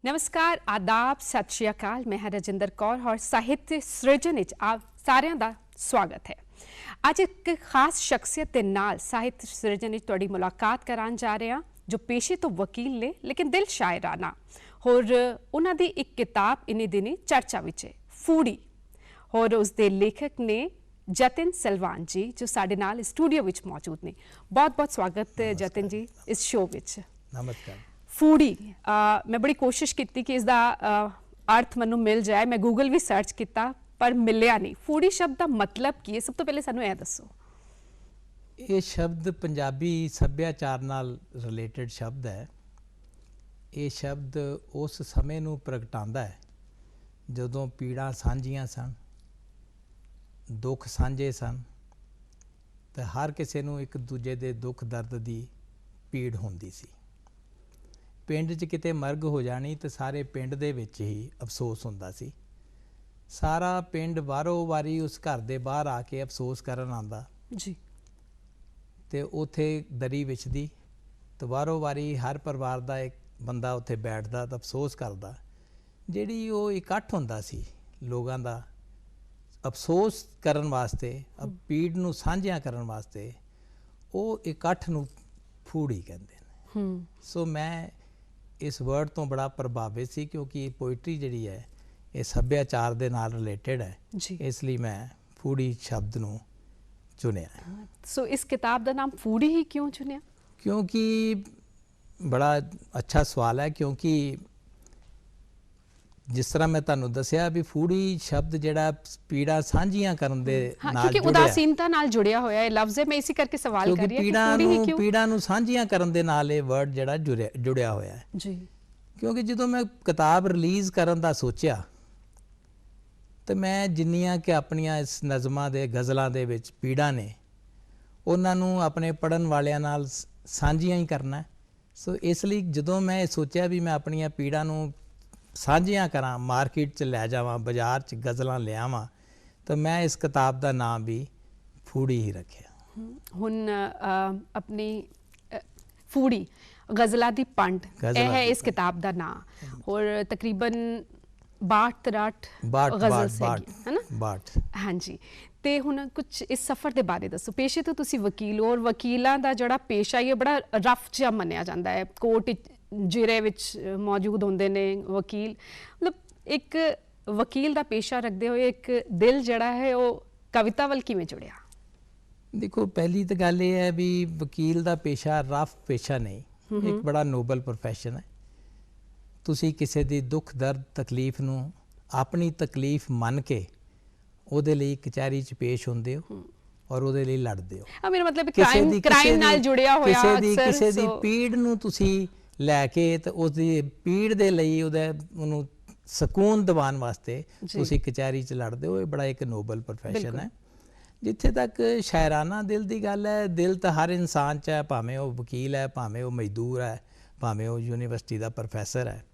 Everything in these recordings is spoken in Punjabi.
नमस्कार, आदाब, सत श्री अकाल। मैं हाँ रजिंदर कौर और साहित्य सृजन आप सारिਆਂ ਦਾ स्वागत है। ਅੱਜ एक खास शख्सियत के नाल साहित्य सृजन तुहाडी मुलाकात करान जा रहे हैं जो पेशे तो वकील ने लेकिन दिल शायराना और उन्हां दी एक किताब इन्हीं दिनी चर्चा विच है, फूड़ी, और उसके लेखक ने जतिन सलवान जी जो साडे नाल स्टूडियो विच मौजूद ने। बहुत बहुत स्वागत जतिन जी इस शो विच। नमस्कार। फूड़ी मैं बड़ी कोशिश की कि इसका अर्थ मैनू मिल जाए, मैं गूगल भी सर्च किया पर मिलिया नहीं। फूड़ी शब्द का मतलब की है? सब तो पहले सानू दसो। ये शब्द पंजाबी सभ्याचार नाल रिलेटेड शब्द है। ये शब्द उस समय नू प्रगटांदा है जदों पीड़ा सांझियां सन, दुख सांझे सन, तो हर किसी नू एक दूजे दे दुख दर्द दी पीड़ होंदी सी। पिंड च किते मरग हो जानी तो सारे पिंड दे विच ही अफसोस हुंदा सी। सारा पिंड वारों वारी उस घर दे बाहर आके अफसोस करन आंदा जी, ते उथे दरी विछदी तो वारों वारी हर परिवार का एक बंदा उत्थे बैठदा तो अफसोस करदा। जिहड़ी वो इकट्ठ हुंदा सी लोगां दा अफसोस करन वास्ते, अब पीड़ नूं सांझियां करन वास्ते, वो इकट्ठ नूं फूड़ी कहंदे ने। सो मैं इस वर्ड तो बड़ा प्रभावित सी क्योंकि पोइट्री जिहड़ी है ये सभ्याचार दे नाल रिलेटेड है, इसलिए मैं फूड़ी शब्द नूं चुनिया। सो इस किताब का नाम फूड़ी ही क्यों चुनिया? क्योंकि बड़ा अच्छा सवाल है, क्योंकि जिस तरह मैं तुहानूं दस्सिया भी फूड़ी शब्द जिहड़ा पीड़ा सांझियां करन दे नाल क्योंकि उदासीनता नाल जुड़िया होया है लफ्ज़ है। मैं इसी करके सवाल कर रही हूं कि पीड़ा नूं सांझियां करन दे नाल ये वर्ड जिहड़ा जुड़िया होया है जी। क्योंकि जदों मैं किताब रिलीज़ करन दा सोचिया तो मैं जिन्नियां कि अपनियां इस नज़मां दे गज़लां दे विच पीड़ा ने उन्हां नूं अपने पढ़न वालियां नाल सांझियां ही करना है। सो इसलिए जदों मैं सोचिया भी मैं अपनियां पीड़ा नूं सांझियां करां, मार्केट च लै जावां, बाजार च गज़लां ले आवां, तो मैं इस किताब का नाम भी फूड़ी ही रखिया। हुण अपनी फूड़ी गज़लां दी पंड यह है इस किताब का नाम, और तकरीबन 62 गज़ल है ना? हाँ जी। तो हुण कुछ इस सफ़र के बारे दसो। पेशे तो तुसी वकील हो और वकीलों का जोड़ा पेशा ये बड़ा रफ जिहा मन्निया जाता है। कोर्ट जिरे विच मौजूद होंदे ने वकील, मतलब एक वकील का पेशा रखते हुए एक दिल जड़ा है वो कविता वल किवें जुड़िया? देखो, पहली तो गल ये है भी वकील का पेशा रफ पेशा नहीं, एक बड़ा नोबल प्रोफैशन है। तुसी किसी दी दुख दर्द तकलीफ नूं अपनी तकलीफ मन के उहदे लई कचहरी च पेश होंदे हो और उहदे लई लड़दे हो। मेरा मतलब क्राइम नाल जुड़िया होया किसी दी पीड़ नूं तुसी लैके तो उसकी पीड़ दे लई उहनूं सकून दिवान वास्ते तुसी कचहरी च लड़दे हो। ये बड़ा एक नोबल प्रोफैशन है। जिथे तक शायराना दिल की गल है, दिल तो हर इंसान च है, भावें वो वकील है, भावें वो मजदूर है, भावें वो यूनीवर्सिटी का प्रोफैसर है।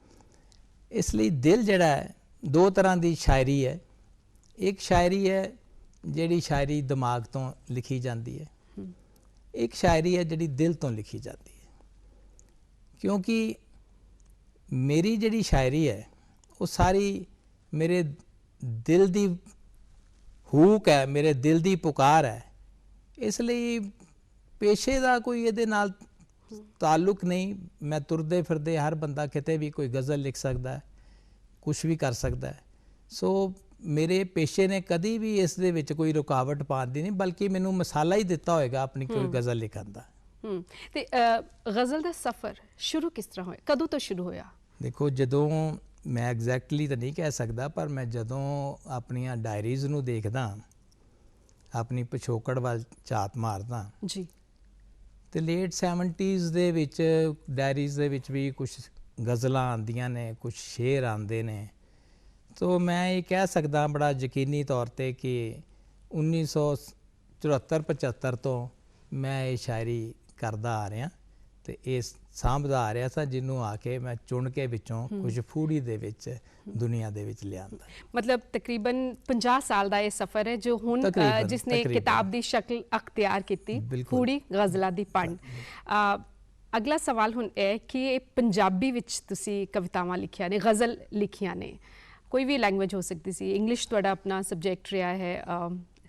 इसलिए दिल जड़ा है दो तरह की शायरी है। एक शायरी है जिहड़ी शायरी दिमाग तो लिखी जाती है, एक शायरी है जिहड़ी दिल तो लिखी जाती है। क्योंकि मेरी जिहड़ी शायरी है वो सारी मेरे दिल दी हूक है, मेरे दिल दी पुकार है। इसलिए पेशे का कोई ये नाल ताल्लुक नहीं। मैं तुरदे फिरदे हर बंदा किते भी कोई गज़ल लिख सकता है, कुछ भी कर सकता है। सो मेरे पेशे ने कभी भी इस दे विच कोई रुकावट पाउण दी नहीं, बल्कि मैनूं मसाला ही दिता होएगा अपनी कोई गज़ल लिखण दा। ते गज़ल का सफ़र शुरू किस तरह होया, कदों तो शुरू होया? देखो, जदों मैं एग्जैक्टली तो नहीं कह सकता, पर मैं जदों अपनियां डायरीज़ नूं देखदा, अपनी पिछोकड़ वाल झात मारदा जी, तो लेट 70s दे विच डायरीज़ दे विच भी कुछ गज़लां आंदियां ने, कुछ शेर आंदे ने। तो मैं ये कह सकदा बड़ा यकीनी तौर पे कि 1974-75 तो मैं ये शायरी करदा आ रहा तो ये सांभदा आ रहा था, जिन्हों आके मैं चुन के विचों कुछ फूड़ी दे विच दुनिया दे विच लियांदा। मतलब तकरीबन 50 साल का यह सफ़र है जो हुण जिसने किताब की शक्ल अख्तियार की, फूड़ी गज़लां दी पंड। ਅਗਲਾ ਸਵਾਲ ਹੁਣ ਇਹ ਕਿ ਇਹ ਪੰਜਾਬੀ ਵਿੱਚ ਤੁਸੀਂ ਕਵਿਤਾਵਾਂ ਲਿਖੀਆਂ ਨੇ, ਗਜ਼ਲ ਲਿਖੀਆਂ ਨੇ, ਕੋਈ ਵੀ ਲੈਂਗੁਏਜ ਹੋ ਸਕਦੀ ਸੀ, ਇੰਗਲਿਸ਼ ਤੁਹਾਡਾ ਆਪਣਾ ਸਬਜੈਕਟ ਰਿਹਾ ਹੈ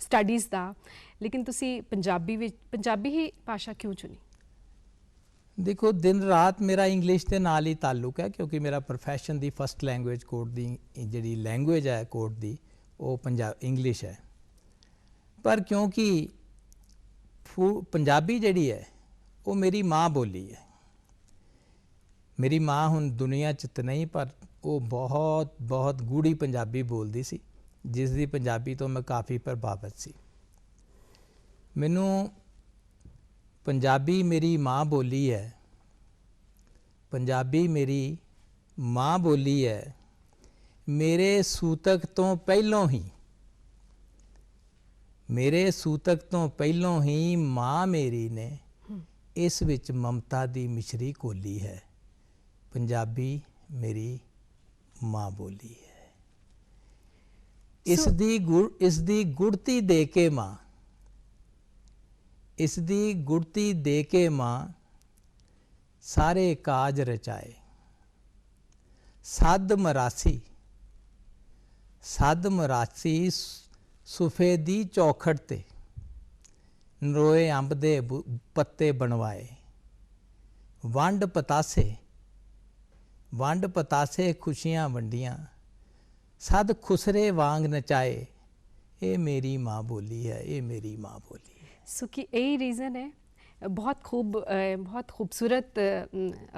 ਸਟੱਡੀਜ਼ ਦਾ, ਲੇਕਿਨ ਤੁਸੀਂ ਪੰਜਾਬੀ ਹੀ ਭਾਸ਼ਾ ਕਿਉਂ ਚੁਣੀ? ਦੇਖੋ, ਦਿਨ ਰਾਤ ਮੇਰਾ ਇੰਗਲਿਸ਼ ਦੇ ਨਾਲ ਹੀ ਤਾਲੁਕ ਹੈ, ਕਿਉਂਕਿ ਮੇਰਾ ਪ੍ਰੋਫੈਸ਼ਨ ਦੀ ਫਸਟ ਲੈਂਗੁਏਜ ਕੋਰਟ ਦੀ ਜਿਹੜੀ ਲੈਂਗੁਏਜ ਹੈ ਕੋਰਟ ਦੀ ਉਹ ਇੰਗਲਿਸ਼ ਹੈ। ਪਰ ਕਿਉਂਕਿ ਪੰਜਾਬੀ ਜਿਹੜੀ ਹੈ ਉਹ ਮੇਰੀ ਮਾਂ ਬੋਲੀ ਹੈ। ਮੇਰੀ ਮਾਂ ਹੁਣ ਦੁਨੀਆ 'ਚ ਤਾਂ ਨਹੀਂ, ਪਰ ਉਹ ਬਹੁਤ ਬਹੁਤ ਗੂੜੀ ਪੰਜਾਬੀ ਬੋਲਦੀ ਸੀ, ਜਿਸ ਦੀ ਪੰਜਾਬੀ ਤੋਂ ਮੈਂ ਕਾਫੀ ਪ੍ਰਭਾਵਿਤ ਸੀ। ਮੈਨੂੰ ਪੰਜਾਬੀ ਮੇਰੀ ਮਾਂ ਬੋਲੀ ਹੈ, ਪੰਜਾਬੀ ਮੇਰੀ ਮਾਂ ਬੋਲੀ ਹੈ। ਮੇਰੇ ਸੂਤਕ ਤੋਂ ਪਹਿਲੋਂ ਹੀ ਮਾਂ ਮੇਰੀ ਨੇ ਇਸ ਵਿੱਚ ਮਮਤਾ ਦੀ ਮਿਸ਼ਰੀ ਘੋਲੀ ਹੈ। ਪੰਜਾਬੀ ਮੇਰੀ ਮਾਂ ਬੋਲੀ ਹੈ। ਇਸ ਦੀ ਗੁੜਤੀ ਦੇ ਕੇ ਮਾਂ ਸਾਰੇ ਕਾਜ ਰਚਾਏ। ਸਦ ਮਰਾਸੀ ਸੁਫੇ ਦੀ ਚੌਖਟ ਤੇ ਨਰੋਏ ਅੰਬ ਦੇ ਪੱਤੇ ਬਣਵਾਏ। ਵੰਡ ਪਤਾਸੇ ਖੁਸ਼ੀਆਂ ਵੰਡੀਆਂ, ਸਦ ਖੁਸਰੇ ਵਾਂਗ ਨਚਾਏ। ਇਹ ਮੇਰੀ ਮਾਂ ਬੋਲੀ ਹੈ, ਇਹ ਮੇਰੀ ਮਾਂ ਬੋਲੀ ਹੈ। सो कि यही रीज़न है, बहुत खूबसूरत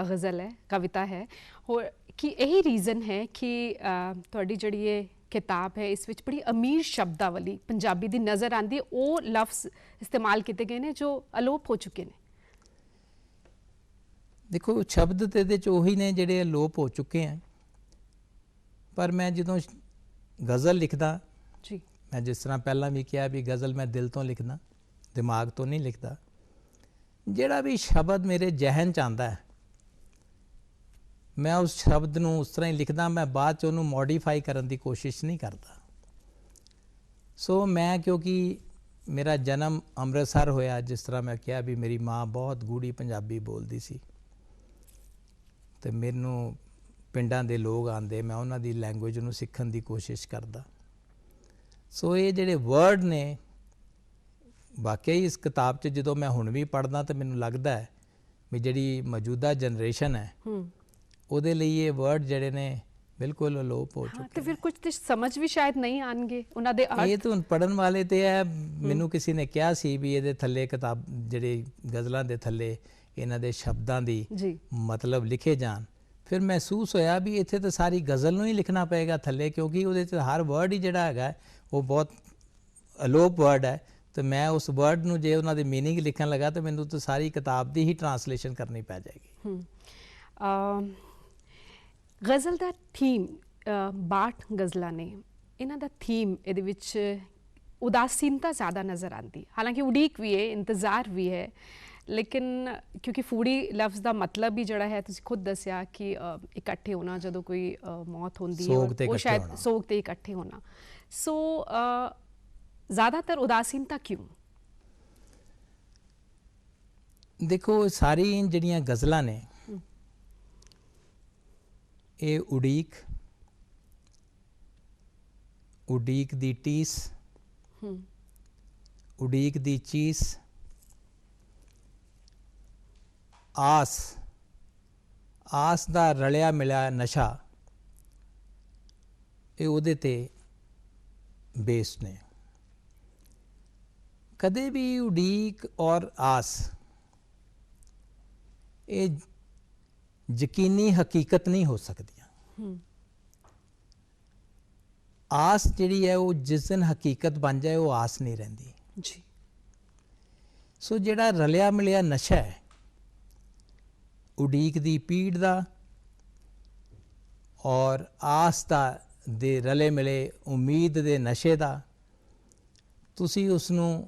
गज़ल है, कविता है, और कि यही रीज़न है कि थोड़ी जड़ी ये किताब है इस विच बड़ी अमीर शब्दावली पंजाबी दी नज़र आती है। वो लफ्ज़ इस्तेमाल किए गए हैं जो अलोप हो चुके हैं। देखो, शब्द तो ये उही ने जिहड़े अलोप हो चुके हैं, पर मैं जो गज़ल लिखदा जी, मैं जिस तरह पहला भी कहा भी गज़ल मैं दिल तो लिखदा, दिमाग तो नहीं लिखता। जिहड़ा भी शब्द मेरे जहन च आंदा है मैं उस शब्द नूं उस तरह ही लिखदा, मैं बाद च उहनूं मॉडिफाई करन दी कोशिश नहीं करता। सो मैं क्योंकि मेरा जन्म अमृतसर होया, जिस तरह मैं कहा भी मेरी माँ बहुत गूढ़ी पंजाबी बोलती सी, तो मैनू पिंडां दे लोग आंदे, मैं उन्हां दी लैंगुएज नूं सीखण दी कोशिश करदा। सो ये जिहड़े वर्ड ने वाकई इस किताब च जो मैं हुण भी पढ़दा तो मैनू लगता है भी जिहड़ी मौजूदा जनरेशन है ਉਹਦੇ ਲਈ ਇਹ ਵਰਡ ਜਿਹੜੇ ਨੇ ਬਿਲਕੁਲ ਅਲੋਪ ਹੋ ਚੁੱਕੇ। ਤੇ ਫਿਰ ਕੁਝ ਤੇ ਸਮਝ ਵੀ ਸ਼ਾਇਦ ਨਹੀਂ ਆਣਗੇ ਉਹਨਾਂ ਦੇ ਅਰਥ। ਇਹ ਤਾਂ ਪੜਨ ਵਾਲੇ ਤੇ ਹੈ। ਮੈਨੂੰ ਕਿਸੇ ਨੇ ਕਿਹਾ ਸੀ ਵੀ ਇਹਦੇ ਥੱਲੇ ਕਿਤਾਬ ਜਿਹੜੇ ਗਜ਼ਲਾਂ ਦੇ ਥੱਲੇ ਇਹਨਾਂ ਦੇ ਸ਼ਬਦਾਂ ਦੀ ਮਤਲਬ ਲਿਖੇ ਜਾਣ। ਫਿਰ ਮਹਿਸੂਸ ਹੋਇਆ ਵੀ ਇੱਥੇ ਤਾਂ ਸਾਰੀ ਗਜ਼ਲ ਨੂੰ ਹੀ ਲਿਖਣਾ ਪਏਗਾ ਥੱਲੇ, ਕਿਉਂਕਿ ਉਹਦੇ 'ਚ ਹਰ ਵਰਡ ਹੀ ਜਿਹੜਾ ਹੈਗਾ ਉਹ ਬਹੁਤ ਅਲੋਪ ਵਰਡ ਹੈ। तो मैं उस वर्ड नूं जे उन्हां दे मीनिंग लिखण लगा तो मैनूं तो सारी किताब दी ही ट्रांसलेशन करनी पै जाएगी। गज़ल दा थीम 62 गज़लां ने, इन्हां दा थीम इहदे विच उदासीनता ज़्यादा नज़र आती। हालांकि उड़ीक भी है, इंतज़ार भी है, लेकिन क्योंकि फूड़ी लफ्ज़ का मतलब ही जड़ा है तुसीं खुद दस्या कि इकट्ठे होना जदों कोई मौत होंदी है, वो शायद सोग ते इकट्ठे होना। सो ज़्यादातर उदासीनता क्यों? देखो, सारी जड़ियाँ गज़लां ने ये उड़ीक दी टीस, उड़ीक दी चीस, आस दा रलिया मिलिया नशा, ये उहदे ते बेस ने। कदे भी उड़ीक और आस ये यकीनी हकीकत नहीं हो सकती। आस जिहड़ी है वो जिस दिन हकीकत बन जाए वो आस नहीं रहिंदी जी। सो जिहड़ा रलिया मिलिया नशा है उड़ीक दी पीड़ दा और आस दा दे रले मिले उम्मीद दे नशे दा, तुसी उसनूं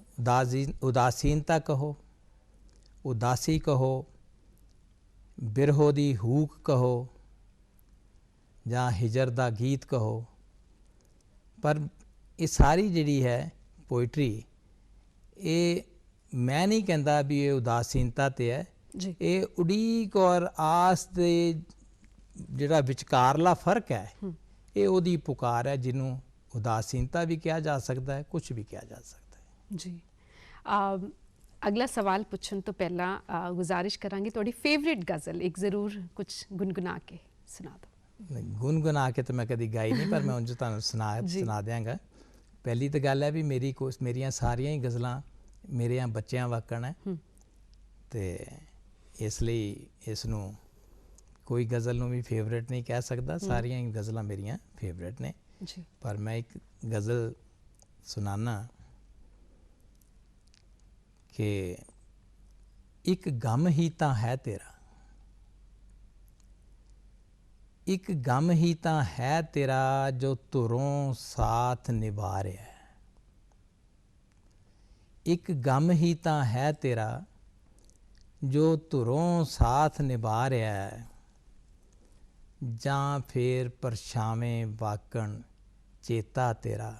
उदासीनता कहो, उदासी कहो, बिरहो दी हूक कहो, जां हिजर दा गीत कहो, पर ये सारी जिहड़ी है पोइट्री, ये मैं नहीं कहता भी ये उदासीनता ते है, ਜੀ ਇਹ ਉਡੀਕ ਔਰ ਆਸ ਦੇ ਜਿਹੜਾ ਵਿਚਕਾਰਲਾ ਫਰਕ ਹੈ, ਇਹ ਉਹਦੀ ਪੁਕਾਰ ਹੈ, ਜਿਹਨੂੰ ਉਦਾਸੀਨਤਾ ਵੀ ਕਿਹਾ ਜਾ ਸਕਦਾ ਹੈ, ਕੁਝ ਵੀ ਕਿਹਾ ਜਾ ਸਕਦਾ ਹੈ। ਜੀ ਅਗਲਾ ਸਵਾਲ ਪੁੱਛਣ ਤੋਂ ਪਹਿਲਾਂ ਗੁਜ਼ਾਰਿਸ਼ ਕਰਾਂਗੀ, ਤੁਹਾਡੀ ਫੇਵਰਿਟ ਗਜ਼ਲ ਇੱਕ ਜ਼ਰੂਰ ਕੁਝ ਗੁਨਗੁਨਾ ਕੇ ਸੁਣਾ ਦਿਓ। ਗੁਨਗੁਨਾ ਕੇ ਤਾਂ ਮੈਂ ਕਦੀ ਗਾਈ ਨਹੀਂ, ਪਰ ਮੈਂ ਉਂਝ ਤੁਹਾਨੂੰ ਸੁਣਾ ਦਿਆਂਗਾ। ਪਹਿਲੀ ਤਾਂ ਗੱਲ ਹੈ ਵੀ ਮੇਰੀਆਂ ਸਾਰੀਆਂ ਹੀ ਗਜ਼ਲਾਂ ਮੇਰਿਆਂ ਬੱਚਿਆਂ ਵਾਕਣ ਹੈ, ਤੇ ਇਸ ਲਈ ਇਸ ਨੂੰ ਕੋਈ ਗਜ਼ਲ ਨੂੰ ਵੀ ਫੇਵਰੇਟ ਨਹੀਂ ਕਹਿ ਸਕਦਾ, ਸਾਰੀਆਂ ਹੀ ਗਜ਼ਲਾਂ ਮੇਰੀਆਂ ਫੇਵਰੇਟ ਨੇ ਜੀ। ਪਰ ਮੈਂ ਇੱਕ ਗਜ਼ਲ ਸੁਣਾਨਾ ਕਿ ਇੱਕ ਗਮ ਹੀ ਤਾਂ ਹੈ ਤੇਰਾ, ਇੱਕ ਗਮ ਹੀ ਤਾਂ ਹੈ ਤੇਰਾ ਜੋ ਧੁਰੋਂ ਸਾਥ ਨਿਭਾ ਰਿਹਾ ਹੈ। ਇੱਕ ਗਮ ਹੀ ਤਾਂ ਹੈ ਤੇਰਾ ਜੋ ਧੁਰੋਂ ਸਾਥ ਨਿਭਾ ਰਿਹਾ ਹੈ, ਜਾਂ ਫੇਰ ਪਰਛਾਵੇਂ ਵਾਕਣ ਚੇਤਾ ਤੇਰਾ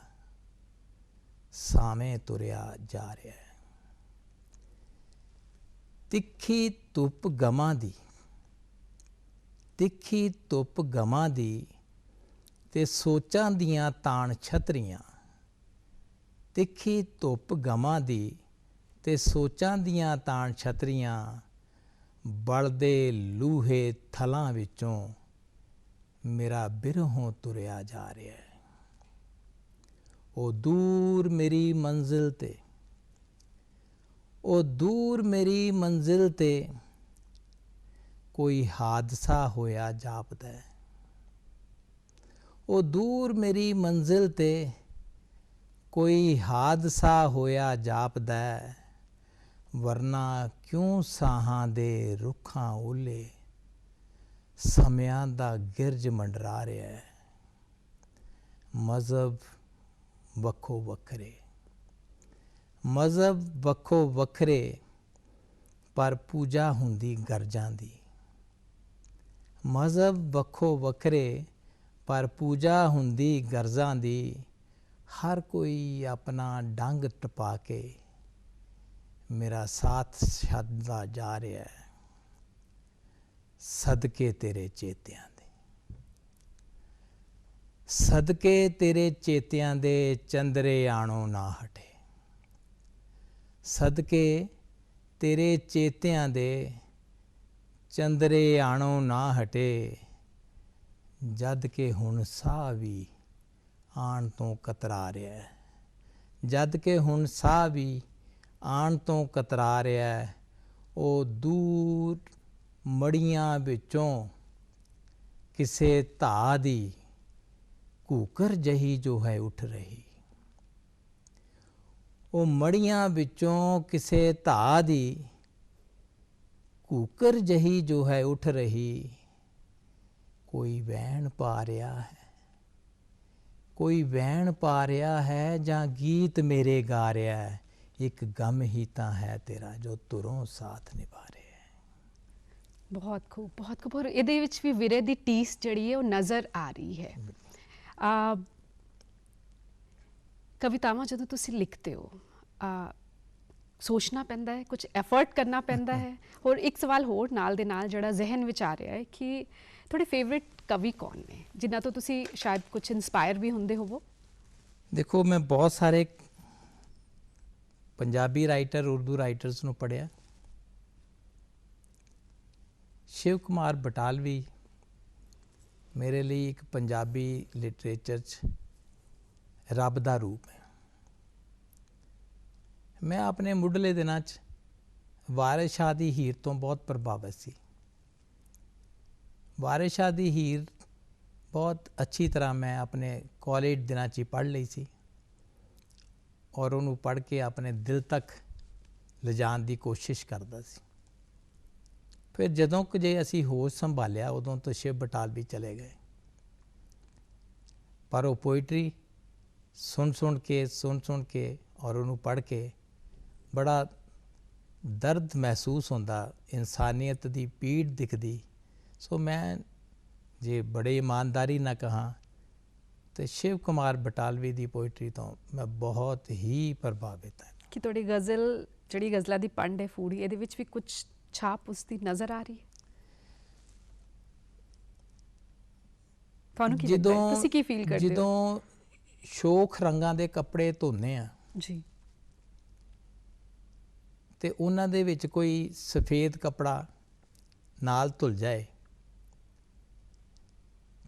ਸਾਵੇਂ ਤੁਰਿਆ ਜਾ ਰਿਹਾ ਹੈ। ਤਿੱਖੀ ਧੁੱਪ ਗਮਾਂ ਦੀ, ਤਿੱਖੀ ਧੁੱਪ ਗਮਾਂ ਦੀ ਤੇ ਸੋਚਾਂ ਦੀਆਂ ਤਾਣ ਛਤਰੀਆਂ, ਤਿੱਖੀ ਧੁੱਪ ਗਮਾਂ ਦੀ ਤੇ ਸੋਚਾਂ ਦੀਆਂ ਤਾਣ ਛਤਰੀਆਂ, ਬਲਦੇ ਲੂਹੇ ਥਲਾਂ ਵਿੱਚੋਂ ਮੇਰਾ ਬਿਰਹੋਂ ਤੁਰਿਆ ਜਾ ਰਿਹਾ ਹੈ। ਉਹ ਦੂਰ ਮੇਰੀ ਮੰਜ਼ਿਲ ਤੇ, ਉਹ ਦੂਰ ਮੇਰੀ ਮੰਜ਼ਿਲ ਤੇ ਕੋਈ ਹਾਦਸਾ ਹੋਇਆ ਜਾਪਦਾ ਹੈ। ਉਹ ਦੂਰ ਮੇਰੀ ਮੰਜ਼ਿਲ ਤੇ ਕੋਈ ਹਾਦਸਾ ਹੋਇਆ ਜਾਪਦਾ ਹੈ, ਵਰਨਾ ਕਿਉਂ ਸਾਹਾਂ ਦੇ ਰੁੱਖਾਂ ਓਲੇ ਸਮਿਆਂ ਦਾ ਗਿਰਜ ਮੰਡਰਾ ਰਿਹਾ ਹੈ। ਮਜ਼ਹਬ ਵੱਖੋ ਵੱਖਰੇ, ਮਜ਼ਹਬ ਵੱਖੋ ਵੱਖਰੇ, ਪਰ ਪੂਜਾ ਹੁੰਦੀ ਗਰਜਾਂ ਦੀ। ਮਜ਼ਹਬ ਵੱਖੋ ਵੱਖਰੇ, ਪਰ ਪੂਜਾ ਹੁੰਦੀ ਗਰਜਾਂ ਦੀ। ਹਰ ਕੋਈ ਆਪਣਾ ਡੰਗ ਟਪਾ ਕੇ ਮੇਰਾ ਸਾਥ ਛੱਡਦਾ ਜਾ ਰਿਹਾ ਹੈ, ਸਦਕੇ ਤੇਰੇ ਚੇਤਿਆਂ ਦੇ, ਸਦਕੇ ਤੇਰੇ ਚੇਤਿਆਂ ਦੇ ਚੰਦਰੇ ਆਣੋਂ ਨਾ ਹਟੇ, ਸਦਕੇ ਤੇਰੇ ਚੇਤਿਆਂ ਦੇ ਚੰਦਰੇ ਆਣੋਂ ਨਾ ਹਟੇ, ਜਦ ਕਿ ਹੁਣ ਸਾਹ ਵੀ ਆਣ ਤੋਂ ਕਤਰਾ ਰਿਹਾ ਹੈ, ਜਦ ਕਿ ਹੁਣ ਸਾਹ ਵੀ ਆਣ ਤੋਂ ਕਤਰਾ ਰਿਹਾ ਹੈ। ਉਹ ਦੂਰ ਮੜੀਆਂ ਵਿੱਚੋਂ ਕਿਸੇ ਧਾਹ ਦੀ ਘੂਕਰ ਜਹੀ ਜੋ ਹੈ ਉੱਠ ਰਹੀ, ਉਹ ਮੜੀਆਂ ਵਿੱਚੋਂ ਕਿਸੇ ਧਾਹ ਦੀ ਘੂਕਰ ਜਹੀ ਜੋ ਹੈ ਉੱਠ ਰਹੀ। ਕੋਈ ਵਹਿਣ ਪਾ ਰਿਹਾ ਹੈ, ਕੋਈ ਵਹਿਣ ਪਾ ਰਿਹਾ ਹੈ, ਜਾਂ ਗੀਤ ਮੇਰੇ ਗਾ ਰਿਹਾ ਹੈ। ਇੱਕ ਗਮ ਹੀ ਤਾਂ ਹੈ ਤੇਰਾ ਜੋ ਧੁਰੋਂ ਸਾਥ ਨਿਭਾ ਰਿਹਾ ਹੈ। ਬਹੁਤ ਖੂਬ, ਬਹੁਤ ਖੂਬ। ਔਰ ਇਹਦੇ ਵਿੱਚ ਵੀ ਵਿਰਹ ਦੀ ਟੀਸ ਜਿਹੜੀ ਹੈ ਉਹ ਨਜ਼ਰ ਆ ਰਹੀ ਹੈ। ਕਵਿਤਾਵਾਂ ਜਦੋਂ ਤੁਸੀਂ ਲਿਖਦੇ ਹੋ ਸੋਚਣਾ ਪੈਂਦਾ ਹੈ, ਕੁਝ ਐਫਰਟ ਕਰਨਾ ਪੈਂਦਾ ਹੈ। ਹੋਰ ਇੱਕ ਸਵਾਲ ਹੋਰ ਨਾਲ ਦੇ ਨਾਲ ਜਿਹੜਾ ਜ਼ਿਹਨ ਵਿੱਚ ਆ ਰਿਹਾ ਹੈ ਕਿ ਤੁਹਾਡੇ ਫੇਵਰਿਟ ਕਵੀ ਕੌਣ ਨੇ, ਜਿਨ੍ਹਾਂ ਤੋਂ ਤੁਸੀਂ ਸ਼ਾਇਦ ਕੁਝ ਇਨਸਪਾਇਰ ਵੀ ਹੁੰਦੇ ਹੋਵੋ? ਦੇਖੋ, ਮੈਂ ਬਹੁਤ ਸਾਰੇ ਪੰਜਾਬੀ ਰਾਈਟਰ, ਉਰਦੂ ਰਾਈਟਰਸ ਨੂੰ ਪੜ੍ਹਿਆ। ਸ਼ਿਵ ਕੁਮਾਰ ਬਟਾਲਵੀ ਮੇਰੇ ਲਈ ਇੱਕ ਪੰਜਾਬੀ ਲਿਟਰੇਚਰ 'ਚ ਰੱਬ ਦਾ ਰੂਪ ਹੈ। ਮੈਂ ਆਪਣੇ ਮੁੱਢਲੇ ਦਿਨਾਂ 'ਚ ਵਾਰਿਸ ਸ਼ਾਹ ਦੀ ਹੀਰ ਤੋਂ ਬਹੁਤ ਪ੍ਰਭਾਵਿਤ ਸੀ। ਵਾਰਿਸ ਸ਼ਾਹ ਦੀ ਹੀਰ ਬਹੁਤ ਅੱਛੀ ਤਰ੍ਹਾਂ ਮੈਂ ਆਪਣੇ ਕਾਲਜ ਦਿਨਾਂ 'ਚ ਹੀ ਪੜ੍ਹ ਲਈ ਸੀ, ਔਰ ਉਹਨੂੰ ਪੜ੍ਹ ਕੇ ਆਪਣੇ ਦਿਲ ਤੱਕ ਲਿਜਾਣ ਦੀ ਕੋਸ਼ਿਸ਼ ਕਰਦਾ ਸੀ। ਫਿਰ ਜਦੋਂ ਕਿ ਜੇ ਅਸੀਂ ਹੋਸ਼ ਸੰਭਾਲਿਆ, ਉਦੋਂ ਤੋਂ ਸ਼ਿਵ ਬਟਾਲਵੀ ਚਲੇ ਗਏ। ਪਰ ਉਹ ਪੋਇਟਰੀ ਸੁਣ ਸੁਣ ਕੇ ਔਰ ਉਹਨੂੰ ਪੜ੍ਹ ਕੇ ਬੜਾ ਦਰਦ ਮਹਿਸੂਸ ਹੁੰਦਾ, ਇਨਸਾਨੀਅਤ ਦੀ ਪੀੜ ਦਿਖਦੀ। ਸੋ ਮੈਂ ਜੇ ਬੜੇ ਇਮਾਨਦਾਰੀ ਨਾਲ ਕਹਾਂ ਤੇ ਸ਼ਿਵ ਕੁਮਾਰ ਬਟਾਲਵੀ ਦੀ ਪੋਇਟਰੀ ਤੋਂ ਮੈਂ ਬਹੁਤ ਹੀ ਪ੍ਰਭਾਵਿਤ ਹਾਂ। ਕਿ ਤੁਹਾਡੀ ਗਜ਼ਲ ਜਿਹੜੀ ਗਜ਼ਲਾਂ ਦੀ ਪੰਡ ਹੈ ਫੂੜੀ, ਇਹਦੇ ਵਿੱਚ ਵੀ ਕੁਝ ਛਾਪ ਉਸਦੀ ਨਜ਼ਰ ਆ ਰਹੀ ਹੈ? ਤੁਹਾਨੂੰ ਕੀ ਲੱਗਦਾ ਹੈ, ਤੁਸੀਂ ਕੀ ਫੀਲ ਕਰਦੇ ਹੋ? ਜਦੋਂ ਸ਼ੋਖ ਰੰਗਾਂ ਦੇ ਕੱਪੜੇ ਧੋਨੇ ਆ ਜੀ, ਤੇ ਉਹਨਾਂ ਦੇ ਵਿੱਚ ਕੋਈ ਸਫੇਦ ਕੱਪੜਾ ਨਾਲ ਧੁਲ ਜਾਏ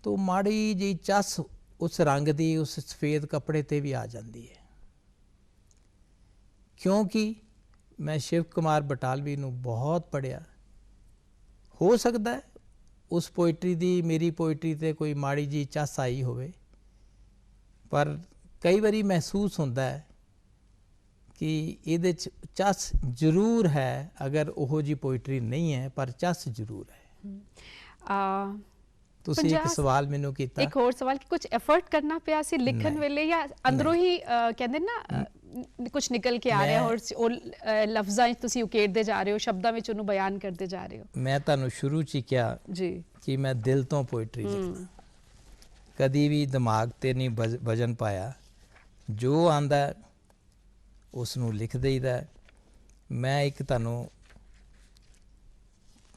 ਤਾਂ ਮਾੜੀ ਜਿਹੀ ਚੱਸ ਉਸ ਰੰਗ ਦੀ ਉਸ ਸਫੇਦ ਕੱਪੜੇ ਤੇ ਵੀ ਆ ਜਾਂਦੀ ਹੈ। ਕਿਉਂਕਿ ਮੈਂ ਸ਼ਿਵ ਕੁਮਾਰ ਬਟਾਲਵੀ ਨੂੰ ਬਹੁਤ ਪੜ੍ਹਿਆ, ਹੋ ਸਕਦਾ ਹੈ ਉਸ ਪੋਇਟਰੀ ਦੀ ਮੇਰੀ ਪੋਇਟਰੀ ਤੇ ਕੋਈ ਮਾੜੀ ਜਿਹੀ ਚੱਸ ਆਈ ਹੋਵੇ, ਪਰ ਕਈ ਵਾਰੀ ਮਹਿਸੂਸ ਹੁੰਦਾ ਹੈ ਕਿ ਇਹਦੇ 'ਚ ਚੱਸ ਜ਼ਰੂਰ ਹੈ, ਅਗਰ ਉਹੋ ਜਿਹੀ ਪੋਇਟਰੀ ਨਹੀਂ ਹੈ ਪਰ ਚੱਸ ਜ਼ਰੂਰ ਹੈ। ਤੁਸੀਂ ਇੱਕ ਸਵਾਲ ਮੈਨੂੰ ਕੀਤਾ, ਇੱਕ ਹੋਰ ਸਵਾਲ, ਕਿ ਕੁਝ ਐਫਰਟ ਕਰਨਾ ਪਿਆ ਸੀ ਲਿਖਣ ਵੇਲੇ, ਜਾਂ ਅੰਦਰੋਂ ਹੀ ਕਹਿੰਦੇ ਨਾ ਕੁਝ ਨਿਕਲ ਕੇ ਆ ਰਿਹਾ, ਔਰ ਉਹ ਲਫ਼ਜ਼ਾਂ 'ਚ ਤੁਸੀਂ ਉਕੇੜਦੇ ਜਾ ਰਹੇ ਹੋ, ਸ਼ਬਦਾਂ ਵਿੱਚ ਉਹਨੂੰ ਬਿਆਨ ਕਰਦੇ ਜਾ ਰਹੇ ਹੋ? ਮੈਂ ਤੁਹਾਨੂੰ ਸ਼ੁਰੂ 'ਚ ਹੀ ਕਿਹਾ ਜੀ ਕਿ ਮੈਂ ਦਿਲ ਤੋਂ ਪੋਇਟਰੀ ਲਿਖਦਾ, ਕਦੀ ਵੀ ਦਿਮਾਗ ਤੇ ਨਹੀਂ ਵਜਨ ਪਾਇਆ, ਜੋ ਆਂਦਾ ਉਸ ਨੂੰ ਲਿਖ ਦੇਈਦਾ। ਮੈਂ ਇੱਕ ਤੁਹਾਨੂੰ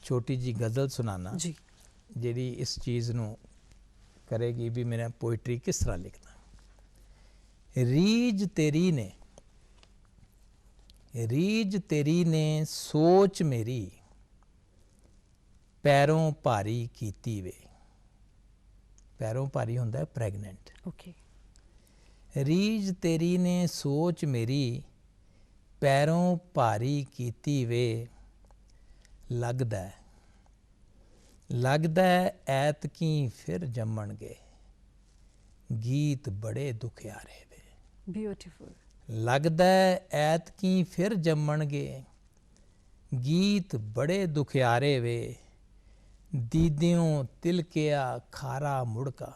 ਛੋਟੀ ਜੀ ਗਜ਼ਲ ਸੁਣਾਨਾ ਜੀ, ਜਿਹੜੀ ਇਸ ਚੀਜ਼ ਨੂੰ ਕਰੇਗੀ ਵੀ ਮੇਰਾ ਪੋਇਟਰੀ ਕਿਸ ਤਰ੍ਹਾਂ ਲਿਖਦਾ। ਰੀਝ ਤੇਰੀ ਨੇ ਸੋਚ ਮੇਰੀ ਪੈਰੋਂ ਭਾਰੀ ਕੀਤੀ ਵੇ। ਪੈਰੋਂ ਭਾਰੀ ਹੁੰਦਾ ਹੈ ਪ੍ਰੈਗਨੈਂਟ। ਓਕੇ। ਰੀਝ ਤੇਰੀ ਨੇ ਸੋਚ ਮੇਰੀ ਪੈਰੋਂ ਭਾਰੀ ਕੀਤੀ ਵੇ। ਲੱਗਦਾ ਐਤਕੀ ਫਿਰ ਜੰਮਣਗੇ ਗੀਤ ਬੜੇ ਦੁਖਿਆਰੇ ਵੇ। ਬਿਊਟੀਫੁਲ। ਲੱਗਦਾ ਐਤਕੀ ਫਿਰ ਜੰਮਣਗੇ ਗੀਤ ਬੜੇ ਦੁਖਿਆਰੇ ਵੇ। ਦੀਦਿਓਂ ਤਿਲਕਿਆ ਖਾਰਾ ਮੁੜਕਾ।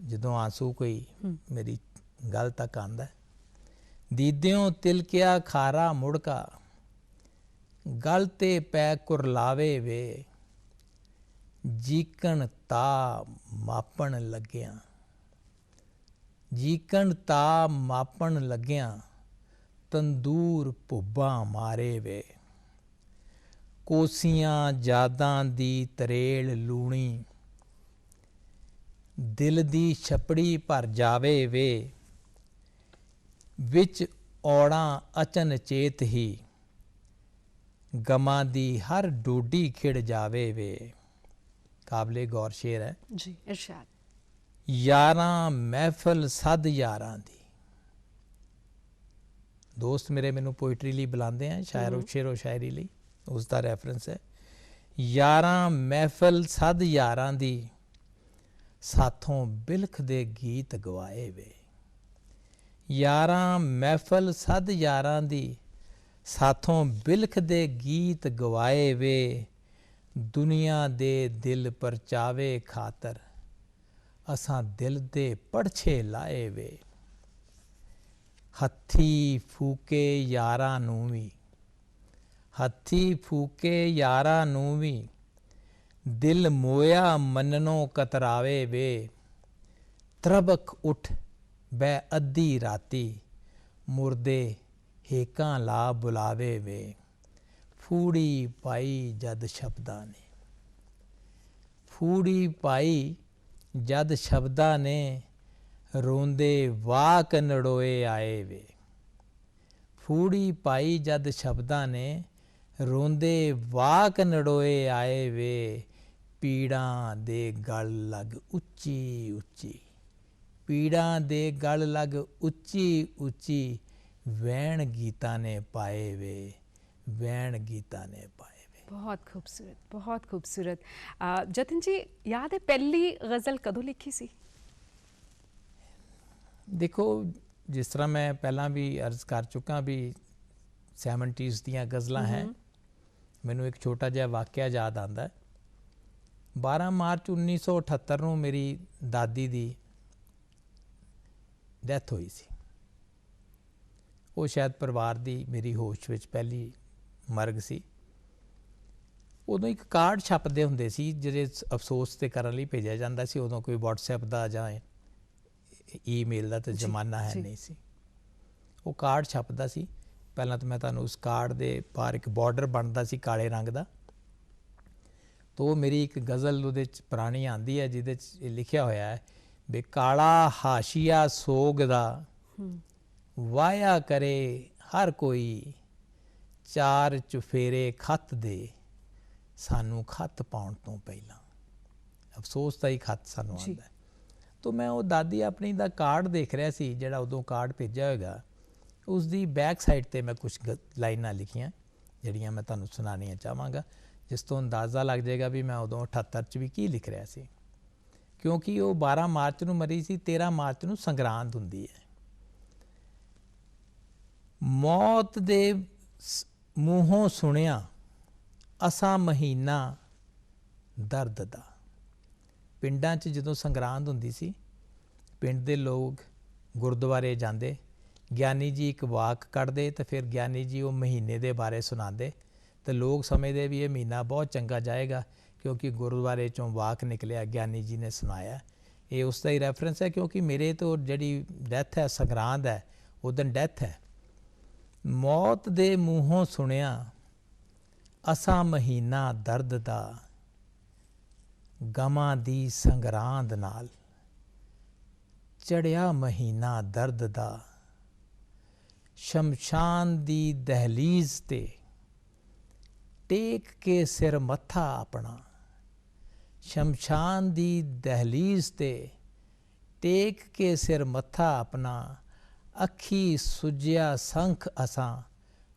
ਜਦੋਂ ਆਂਸੂ ਕੋਈ ਮੇਰੀ ਗੱਲ ਤੱਕ ਆਂਦਾ, ਦੀਦਿਓਂ ਤਿਲਕਿਆ ਖਾਰਾ ਮੁੜਕਾ। ਗਲ ਤੇ ਪੈ ਕੁਰਲਾਵੇ ਵੇ। ਜੀਕਣ ਤਾ ਮਾਪਣ ਲੱਗਿਆਂ ਤੰਦੂਰ ਭੁੱਬਾਂ ਮਾਰੇ ਵੇ। ਕੋਸੀਆਂ ਯਾਦਾਂ ਦੀ ਤਰੇਲ ਲੂਣੀ ਦਿਲ ਦੀ ਛਪੜੀ ਭਰ ਜਾਵੇ ਵੇ। ਵਿੱਚ ਔੜਾਂ ਅਚਨ ਚੇਤ ਹੀ ਗਮਾਂ ਦੀ ਹਰ ਡੋਡੀ ਖਿੜ ਜਾਵੇ ਵੇ। ਕਾਬਲੇ ਗੌਰ ਸ਼ੇਰ ਹੈ ਜੀ, ਇਰਸ਼ਾਦ। ਯਾਰਾਂ ਮਹਿਫਲ ਸਦ ਯਾਰਾਂ ਦੀ। ਦੋਸਤ ਮੇਰੇ ਮੈਨੂੰ ਪੋਇਟਰੀ ਲਈ ਬੁਲਾਉਂਦੇ ਆ, ਸ਼ੇਰੋ ਸ਼ਾਇਰੀ ਲਈ, ਉਸ ਦਾ ਰੈਫਰੈਂਸ ਹੈ। ਯਾਰਾਂ ਮਹਿਫਲ ਸਦ ਯਾਰਾਂ ਦੀ ਸਾਥੋਂ ਬਿਲਖ ਦੇ ਗੀਤ ਗਵਾਏ ਵੇ। ਯਾਰਾਂ ਮਹਿਫਲ ਸਦ ਯਾਰਾਂ ਦੀ ਸਾਥੋਂ ਬਿਲਖ ਦੇ ਗੀਤ ਗਵਾਏ ਵੇ। ਦੁਨੀਆ ਦੇ ਦਿਲ ਪਰਚਾਵੇ ਖਾਤਰ ਅਸਾਂ ਦਿਲ ਦੇ ਪੜਛੇ ਲਾਏ ਵੇ। ਹੱਥੀ ਫੂਕੇ ਯਾਰਾਂ ਨੂੰ ਵੀ ਦਿਲ ਮੋਇਆ ਮੰਨਣੋਂ ਕਤਰਾਵੇ ਵੇ। ਤਰਬਕ ਉੱਠ ਬੈ ਅੱਧੀ ਰਾਤੀ ਮੁਰਦੇ ਹੇਕਾਂ ਲਾ ਬੁਲਾਵੇ ਵੇ। ਫੂੜੀ ਪਾਈ ਜਦ ਸ਼ਬਦਾਂ ਨੇ ਰੋਂਦੇ ਵਾਕ ਨੜੋਏ ਆਏ ਵੇ। ਫੂੜੀ ਪਾਈ ਜਦ ਸ਼ਬਦਾਂ ਨੇ ਰੋਂਦੇ ਵਾਕ ਨੜੋਏ ਆਏ ਵੇ। ਪੀੜਾਂ ਦੇ ਗਲ ਲੱਗ ਉੱਚੀ ਵੈਣ ਗੀਤਾਂ ਨੇ ਪਾਏ ਵੇ। ਬਹੁਤ ਖੂਬਸੂਰਤ। ਜਤਨ ਜੀ, ਯਾਦ ਹੈ ਪਹਿਲੀ ਗਜ਼ਲ ਕਦੋਂ ਲਿਖੀ ਸੀ? ਦੇਖੋ, ਜਿਸ ਤਰ੍ਹਾਂ ਮੈਂ ਪਹਿਲਾਂ ਵੀ ਅਰਜ਼ ਕਰ ਚੁੱਕਾ ਵੀ 70s ਦੀਆਂ ਗਜ਼ਲਾਂ ਹੈ। ਮੈਨੂੰ ਇੱਕ ਛੋਟਾ ਜਿਹਾ ਵਾਕਿਆ ਯਾਦ ਆਉਂਦਾ। 12 ਮਾਰਚ 1978 ਨੂੰ ਮੇਰੀ ਦਾਦੀ ਦੀ ਡੈਥ ਹੋਈ ਸੀ। ਉਹ ਸ਼ਾਇਦ ਪਰਿਵਾਰ ਦੀ ਮੇਰੀ ਹੋਸ਼ ਵਿੱਚ ਪਹਿਲੀ ਮਰਗ ਸੀ। ਉਦੋਂ ਇੱਕ ਕਾਰਡ ਛਪਦੇ ਹੁੰਦੇ ਸੀ ਜਿਹੜੇ ਅਫਸੋਸ ਤੇ ਕਰਨ ਲਈ ਭੇਜਿਆ ਜਾਂਦਾ ਸੀ। ਉਦੋਂ ਕੋਈ WhatsApp ਦਾ ਜਾਂ ਈਮੇਲ ਦਾ ਤਾਂ ਜ਼ਮਾਨਾ ਹੈ ਨਹੀਂ ਸੀ। ਉਹ ਕਾਰਡ ਛਪਦਾ ਸੀ, ਪਹਿਲਾਂ ਤਾਂ ਮੈਂ ਤੁਹਾਨੂੰ ਉਸ ਕਾਰਡ ਦੇ ਪਾਰ ਇੱਕ ਬਾਰਡਰ ਬਣਦਾ ਸੀ ਕਾਲੇ ਰੰਗ ਦਾ, ਤਾਂ ਉਹ ਮੇਰੀ ਇੱਕ ਗਜ਼ਲ ਉਹਦੇ 'ਚ ਪੁਰਾਣੀ ਆਉਂਦੀ ਹੈ ਜਿਹਦੇ 'ਚ ਇਹ ਲਿਖਿਆ ਹੋਇਆ ਹੈ ਵੀ ਕਾਲਾ ਹਾਸ਼ੀਆ ਸੋਗ ਦਾ ਵਾਇਆ ਕਰੇ ਹਰ ਕੋਈ, ਚਾਰ ਚੁਫੇਰੇ ਖੱਤ ਦੇ ਸਾਨੂੰ ਖੱਤ ਪਾਉਣ ਤੋਂ ਪਹਿਲਾਂ। ਅਫਸੋਸ ਦਾ ਹੀ ਖੱਤ ਸਾਨੂੰ ਆਉਂਦਾ। ਤਾਂ ਮੈਂ ਉਹ ਦਾਦੀ ਆਪਣੀ ਦਾ ਕਾਰਡ ਦੇਖ ਰਿਹਾ ਸੀ ਜਿਹੜਾ ਉਦੋਂ ਕਾਰਡ ਭੇਜਿਆ ਹੋਏਗਾ, ਉਸ ਦੀ ਬੈਕ ਸਾਈਡ 'ਤੇ ਮੈਂ ਕੁਛ ਲਾਈਨਾਂ ਲਿਖੀਆਂ ਜਿਹੜੀਆਂ ਮੈਂ ਤੁਹਾਨੂੰ ਸੁਣਾਉਣੀਆਂ ਚਾਹਾਂਗਾ, ਜਿਸ ਤੋਂ ਅੰਦਾਜ਼ਾ ਲੱਗ ਜਾਏਗਾ ਵੀ ਮੈਂ ਉਦੋਂ 78 'ਚ ਵੀ ਕੀ ਲਿਖ ਰਿਹਾ ਸੀ। ਕਿਉਂਕਿ ਉਹ 12 ਮਾਰਚ ਨੂੰ ਮਰੀ ਸੀ, 13 ਮਾਰਚ ਨੂੰ ਸੰਗਰਾਂਦ ਹੁੰਦੀ ਹੈ। ਮੌਤ ਦੇ ਮੂੰਹੋਂ ਸੁਣਿਆ ਅਸਾਂ ਮਹੀਨਾ ਦਰਦ ਦਾ। ਪਿੰਡਾਂ 'ਚ ਜਦੋਂ ਸੰਗਰਾਂਦ ਹੁੰਦੀ ਸੀ, ਪਿੰਡ ਦੇ ਲੋਕ ਗੁਰਦੁਆਰੇ ਜਾਂਦੇ, ਗਿਆਨੀ ਜੀ ਇੱਕ ਵਾਕ ਕੱਢਦੇ ਅਤੇ ਫਿਰ ਗਿਆਨੀ ਜੀ ਉਹ ਮਹੀਨੇ ਦੇ ਬਾਰੇ ਸੁਣਾਉਂਦੇ, ਅਤੇ ਲੋਕ ਸਮਝਦੇ ਵੀ ਇਹ ਮਹੀਨਾ ਬਹੁਤ ਚੰਗਾ ਜਾਏਗਾ ਕਿਉਂਕਿ ਗੁਰਦੁਆਰੇ 'ਚੋਂ ਵਾਕ ਨਿਕਲਿਆ, ਗਿਆਨੀ ਜੀ ਨੇ ਸੁਣਾਇਆ। ਇਹ ਉਸ ਦਾ ਹੀ ਰੈਫਰੈਂਸ ਹੈ ਕਿਉਂਕਿ ਮੇਰੇ ਤੋਂ ਜਿਹੜੀ ਡੈਥ ਹੈ, ਸੰਗਰਾਂਦ ਹੈ, ਉਦੋਂ ਡੈਥ ਹੈ। ਮੌਤ ਦੇ ਮੂੰਹੋਂ ਸੁਣਿਆ ਅਸਾਂ ਮਹੀਨਾ ਦਰਦ ਦਾ, ਗਮਾਂ ਦੀ ਸੰਗਰਾਂਦ ਨਾਲ ਚੜਿਆ ਮਹੀਨਾ ਦਰਦ ਦਾ, ਸ਼ਮਸ਼ਾਨ ਦੀ ਦਹਲੀਜ਼ ਤੇ ਟੇਕ ਕੇ ਸਿਰ ਮੱਥਾ ਆਪਣਾ, ਸ਼ਮਸ਼ਾਨ ਦੀ ਦਹਲੀਜ਼ ਤੇ ਟੇਕ ਕੇ ਸਿਰ ਮੱਥਾ ਆਪਣਾ, ਅੱਖੀ ਸੁੱਜਿਆ ਸੰਖ ਅਸਾਂ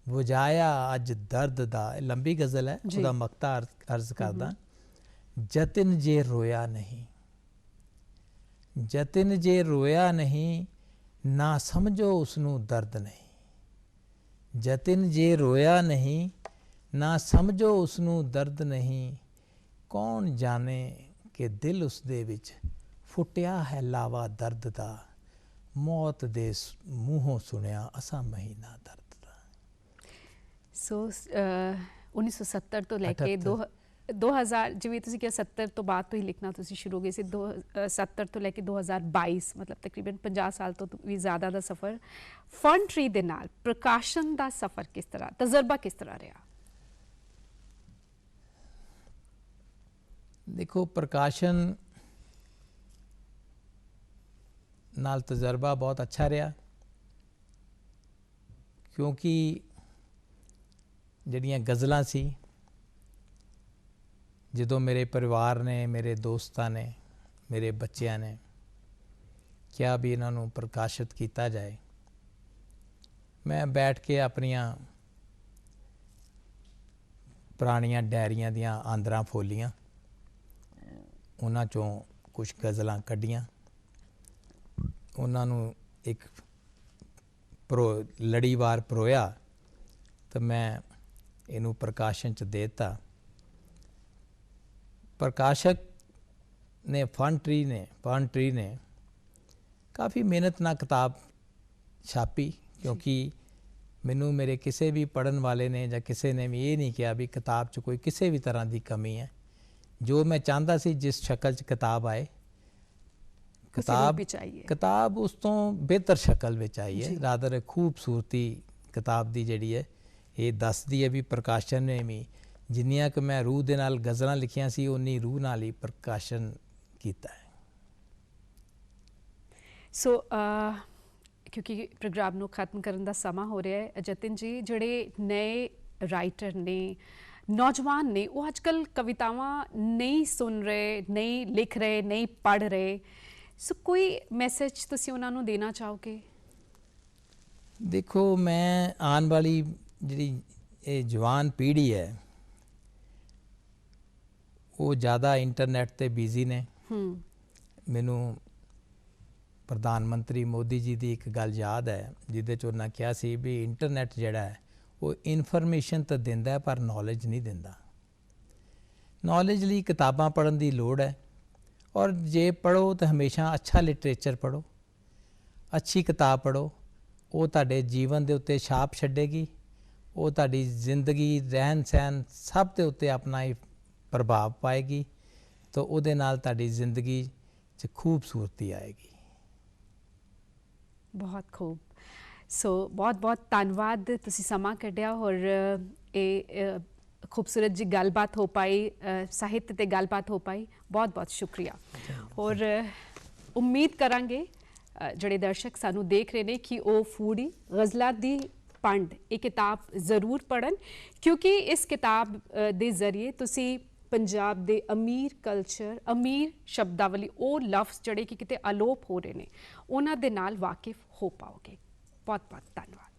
ਬੁਝਾਇਆ ਅੱਜ ਦਰਦ ਦਾ। ਇਹ ਲੰਬੀ ਗਜ਼ਲ ਹੈ, ਉਹਦਾ ਮਕਤਾ ਅਰਜ਼ ਕਰਦਾ। ਜਤਿਨ ਜੇ ਰੋਇਆ ਨਹੀਂ, ਜਤਿਨ ਜੇ ਰੋਇਆ ਨਹੀਂ, ਨਾ ਸਮਝੋ ਉਸਨੂੰ ਦਰਦ ਨਹੀਂ। ਜਤਿਨ ਜੇ ਰੋਇਆ ਨਹੀਂ, ਨਾ ਸਮਝੋ ਉਸਨੂੰ ਦਰਦ ਨਹੀਂ। ਕੌਣ ਜਾਣੇ ਕਿ ਦਿਲ ਉਸਦੇ ਵਿੱਚ ਫੁੱਟਿਆ ਹੈ ਲਾਵਾ ਦਰਦ ਦਾ, ਮੌਤ ਦੇ ਮੂੰਹੋਂ ਸੁਣਿਆ ਅਸਾਂ ਮਹੀਨਾ ਦਰਦ ਦਾ। ਸੋ 1970 ਤੋਂ ਲੈ ਕੇ 2000, ਜਿਵੇਂ ਤੁਸੀਂ ਕਿਹਾ 70 ਤੋਂ ਬਾਅਦ ਤੋਂ ਹੀ ਲਿਖਣਾ ਤੁਸੀਂ ਸ਼ੁਰੂ ਹੋ ਗਏ ਸੀ, 70 ਤੋਂ ਲੈ ਕੇ 2022 ਮਤਲਬ ਤਕਰੀਬਨ 50 ਸਾਲ ਤੋਂ ਵੀ ਜ਼ਿਆਦਾ ਦਾ ਸਫ਼ਰ। ਫਨ ਟਰੀ ਦੇ ਨਾਲ ਪ੍ਰਕਾਸ਼ਨ ਦਾ ਸਫ਼ਰ ਕਿਸ ਤਰ੍ਹਾਂ, ਤਜਰਬਾ ਕਿਸ ਤਰ੍ਹਾਂ ਰਿਹਾ? ਦੇਖੋ, ਪ੍ਰਕਾਸ਼ਨ ਨਾਲ ਤਜਰਬਾ ਬਹੁਤ ਅੱਛਾ ਰਿਹਾ ਕਿਉਂਕਿ ਜਿਹੜੀਆਂ ਗਜ਼ਲਾਂ ਸੀ, ਜਦੋਂ ਮੇਰੇ ਪਰਿਵਾਰ ਨੇ, ਮੇਰੇ ਦੋਸਤਾਂ ਨੇ, ਮੇਰੇ ਬੱਚਿਆਂ ਨੇ ਕਿਹਾ ਵੀ ਇਹਨਾਂ ਨੂੰ ਪ੍ਰਕਾਸ਼ਿਤ ਕੀਤਾ ਜਾਏ, ਮੈਂ ਬੈਠ ਕੇ ਆਪਣੀਆਂ ਪੁਰਾਣੀਆਂ ਡਾਇਰੀਆਂ ਦੀਆਂ ਆਂਦਰਾਂ ਫੋਲੀਆਂ, ਉਹਨਾਂ 'ਚੋਂ ਕੁਛ ਗਜ਼ਲਾਂ ਕੱਢੀਆਂ, ਉਹਨਾਂ ਨੂੰ ਇੱਕ ਲੜੀਵਾਰ ਪਰੋਇਆ, ਤਾਂ ਮੈਂ ਇਹਨੂੰ ਪ੍ਰਕਾਸ਼ਨ 'ਚ ਦੇ ਦਿੱਤਾ। ਪ੍ਰਕਾਸ਼ਕ ਨੇ ਫਨ ਟਰੀ ਨੇ ਕਾਫੀ ਮਿਹਨਤ ਨਾਲ ਕਿਤਾਬ ਛਾਪੀ, ਕਿਉਂਕਿ ਮੈਨੂੰ ਮੇਰੇ ਕਿਸੇ ਵੀ ਪੜ੍ਹਨ ਵਾਲੇ ਨੇ ਜਾਂ ਕਿਸੇ ਨੇ ਵੀ ਇਹ ਨਹੀਂ ਕਿਹਾ ਵੀ ਕਿਤਾਬ 'ਚ ਕੋਈ ਕਿਸੇ ਵੀ ਤਰ੍ਹਾਂ ਦੀ ਕਮੀ ਹੈ। ਜੋ ਮੈਂ ਚਾਹੁੰਦਾ ਸੀ ਜਿਸ ਸ਼ਕਲ 'ਚ ਕਿਤਾਬ ਆਏ, ਕਿਤਾਬ ਉਸ ਤੋਂ ਬਿਹਤਰ ਸ਼ਕਲ ਵਿੱਚ ਆਈ ਹੈ। ਰਾਦਰ ਖੂਬਸੂਰਤੀ ਕਿਤਾਬ ਦੀ ਜਿਹੜੀ ਹੈ ਇਹ ਦੱਸਦੀ ਹੈ ਵੀ ਪ੍ਰਕਾਸ਼ਨ ਨੇ ਵੀ ਜਿੰਨੀਆਂ ਕਿ ਮੈਂ ਰੂਹ ਦੇ ਨਾਲ ਗਜ਼ਲਾਂ ਲਿਖੀਆਂ ਸੀ, ਉਨੀ ਰੂਹ ਨਾਲ ਹੀ ਪ੍ਰਕਾਸ਼ਨ ਕੀਤਾ ਹੈ। ਸੋ ਕਿਉਂਕਿ ਪ੍ਰੋਗਰਾਮ ਨੂੰ ਖਤਮ ਕਰਨ ਦਾ ਸਮਾਂ ਹੋ ਰਿਹਾ ਹੈ, ਜਤਿਨ ਜੀ, ਜਿਹੜੇ ਨਏ ਰਾਈਟਰ ਨੇ, ਨੌਜਵਾਨ ਨੇ, ਉਹ ਅੱਜ ਕੱਲ੍ਹ ਕਵਿਤਾਵਾਂ ਨਹੀਂ ਸੁਣ ਰਹੇ, ਨਹੀਂ ਲਿਖ ਰਹੇ, ਨਹੀਂ ਪੜ੍ਹ ਰਹੇ, ਸੋ ਕੋਈ ਮੈਸੇਜ ਤੁਸੀਂ ਉਹਨਾਂ ਨੂੰ ਦੇਣਾ ਚਾਹੋਗੇ? ਦੇਖੋ, ਮੈਂ ਆਉਣ ਵਾਲੀ ਜਿਹੜੀ ਇਹ ਜਵਾਨ ਪੀੜ੍ਹੀ ਹੈ ਉਹ ਜ਼ਿਆਦਾ ਇੰਟਰਨੈਟ 'ਤੇ ਬਿਜ਼ੀ ਨੇ। ਮੈਨੂੰ ਪ੍ਰਧਾਨ ਮੰਤਰੀ ਮੋਦੀ ਜੀ ਦੀ ਇੱਕ ਗੱਲ ਯਾਦ ਹੈ ਜਿਹਦੇ 'ਚ ਉਹਨਾਂ ਕਿਹਾ ਸੀ ਵੀ ਇੰਟਰਨੈਟ ਜਿਹੜਾ ਹੈ ਉਹ ਇਨਫੋਰਮੇਸ਼ਨ ਤਾਂ ਦਿੰਦਾ ਪਰ ਨੌਲੇਜ ਨਹੀਂ ਦਿੰਦਾ। ਨੌਲੇਜ ਲਈ ਕਿਤਾਬਾਂ ਪੜ੍ਹਨ ਦੀ ਲੋੜ ਹੈ, ਔਰ ਜੇ ਪੜ੍ਹੋ ਤਾਂ ਹਮੇਸ਼ਾ ਅੱਛਾ ਲਿਟਰੇਚਰ ਪੜ੍ਹੋ, ਅੱਛੀ ਕਿਤਾਬ ਪੜ੍ਹੋ, ਉਹ ਤੁਹਾਡੇ ਜੀਵਨ ਦੇ ਉੱਤੇ ਛਾਪ ਛੱਡੇਗੀ, ਉਹ ਤੁਹਾਡੀ ਜ਼ਿੰਦਗੀ, ਰਹਿਣ ਸਹਿਣ ਸਭ ਦੇ ਉੱਤੇ ਆਪਣਾ ਹੀ ਪ੍ਰਭਾਵ ਪਾਏਗੀ, ਤਾਂ ਉਹਦੇ ਨਾਲ ਤੁਹਾਡੀ ਜ਼ਿੰਦਗੀ 'ਚ ਖੂਬਸੂਰਤੀ ਆਏਗੀ। ਬਹੁਤ ਖੂਬ। ਸੋ ਬਹੁਤ ਬਹੁਤ ਧੰਨਵਾਦ, ਤੁਸੀਂ ਸਮਾਂ ਕੱਢਿਆ ਔਰ ਇਹ ਖੂਬਸੂਰਤ ਜੀ ਗੱਲਬਾਤ ਹੋ ਪਾਈ, ਸਾਹਿਤ ਤੇ ਗੱਲਬਾਤ ਹੋ ਪਾਈ। ਬਹੁਤ ਬਹੁਤ ਸ਼ੁਕਰੀਆ। ਔਰ ਉਮੀਦ ਕਰਾਂਗੇ ਜਿਹੜੇ ਦਰਸ਼ਕ ਸਾਨੂੰ ਦੇਖ ਰਹੇ ਨੇ ਕਿ ਉਹ ਫੂਡੀ ਗਜ਼ਲਾਂ ਦੀ ਪੰਡ ਇਹ ਕਿਤਾਬ ਜ਼ਰੂਰ ਪੜ੍ਹਨ, ਕਿਉਂਕਿ ਇਸ ਕਿਤਾਬ ਦੇ ਜ਼ਰੀਏ ਤੁਸੀਂ ਪੰਜਾਬ ਦੇ ਅਮੀਰ ਕਲਚਰ, ਅਮੀਰ ਸ਼ਬਦਾਵਲੀ, ਉਹ ਲਫ਼ਜ਼ ਜਿਹੜੇ ਕਿ ਕਿਤੇ ਅਲੋਪ ਹੋ ਰਹੇ ਨੇ, ਉਹਨਾਂ ਦੇ ਨਾਲ ਵਾਕਿਫ ਹੋ ਪਾਓਗੇ। ਬਹੁਤ ਬਹੁਤ ਧੰਨਵਾਦ।